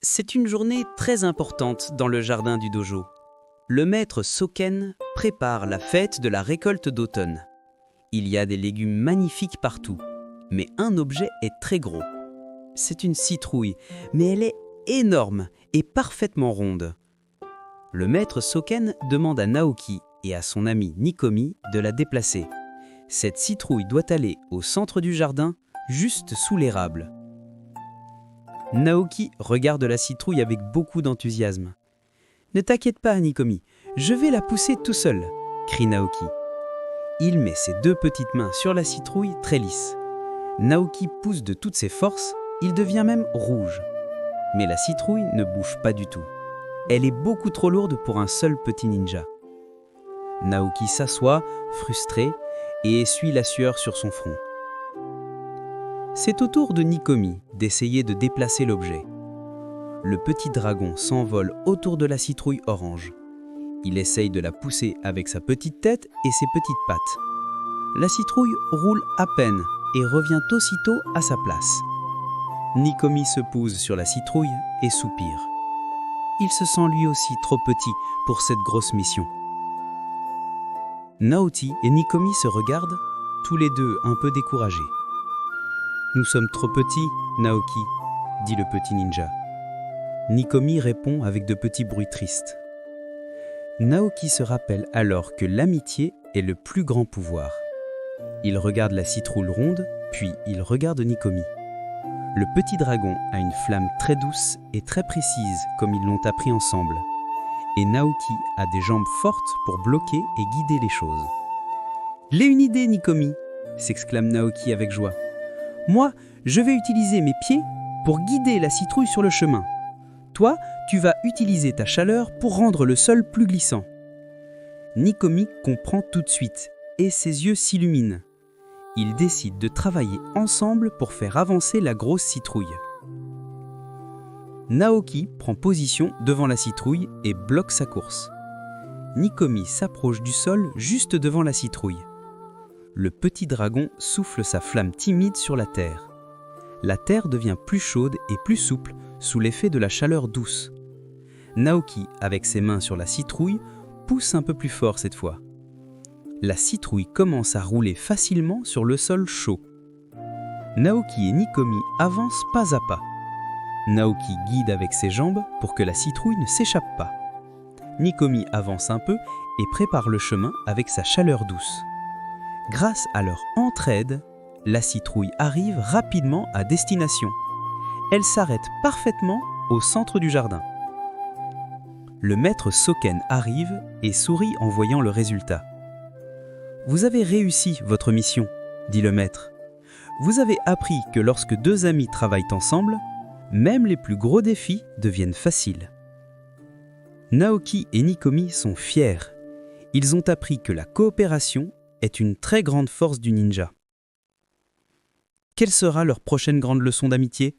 C'est une journée très importante dans le jardin du dojo. Le maître Soken prépare la fête de la récolte d'automne. Il y a des légumes magnifiques partout, mais un objet est très gros. C'est une citrouille, mais elle est énorme et parfaitement ronde. Le maître Soken demande à Naoki et à son ami Nikomi de la déplacer. Cette citrouille doit aller au centre du jardin, juste sous l'érable. Naoki regarde la citrouille avec beaucoup d'enthousiasme. « Ne t'inquiète pas, Nikomi, je vais la pousser tout seul !» crie Naoki. Il met ses deux petites mains sur la citrouille très lisse. Naoki pousse de toutes ses forces, il devient même rouge. Mais la citrouille ne bouge pas du tout. Elle est beaucoup trop lourde pour un seul petit ninja. Naoki s'assoit, frustré, et essuie la sueur sur son front. C'est au tour de Nikomi d'essayer de déplacer l'objet. Le petit dragon s'envole autour de la citrouille orange. Il essaye de la pousser avec sa petite tête et ses petites pattes. La citrouille roule à peine et revient aussitôt à sa place. Nikomi se pose sur la citrouille et soupire. Il se sent lui aussi trop petit pour cette grosse mission. Naoki et Nikomi se regardent, tous les deux un peu découragés. « Nous sommes trop petits, Naoki, » dit le petit ninja. Nikomi répond avec de petits bruits tristes. Naoki se rappelle alors que l'amitié est le plus grand pouvoir. Il regarde la citrouille ronde, puis il regarde Nikomi. Le petit dragon a une flamme très douce et très précise comme ils l'ont appris ensemble. Et Naoki a des jambes fortes pour bloquer et guider les choses. « J'ai une idée, Nikomi !» s'exclame Naoki avec joie. « Moi, je vais utiliser mes pieds pour guider la citrouille sur le chemin. Toi, tu vas utiliser ta chaleur pour rendre le sol plus glissant. » Nikomi comprend tout de suite et ses yeux s'illuminent. Ils décident de travailler ensemble pour faire avancer la grosse citrouille. Naoki prend position devant la citrouille et bloque sa course. Nikomi s'approche du sol juste devant la citrouille. Le petit dragon souffle sa flamme timide sur la terre. La terre devient plus chaude et plus souple sous l'effet de la chaleur douce. Naoki, avec ses mains sur la citrouille, pousse un peu plus fort cette fois. La citrouille commence à rouler facilement sur le sol chaud. Naoki et Nikomi avancent pas à pas. Naoki guide avec ses jambes pour que la citrouille ne s'échappe pas. Nikomi avance un peu et prépare le chemin avec sa chaleur douce. Grâce à leur entraide, la citrouille arrive rapidement à destination. Elle s'arrête parfaitement au centre du jardin. Le maître Soken arrive et sourit en voyant le résultat. « Vous avez réussi votre mission, » dit le maître. « Vous avez appris que lorsque deux amis travaillent ensemble, même les plus gros défis deviennent faciles. » Naoki et Nikomi sont fiers. Ils ont appris que la coopération est une très grande force du ninja. Quelle sera leur prochaine grande leçon d'amitié ?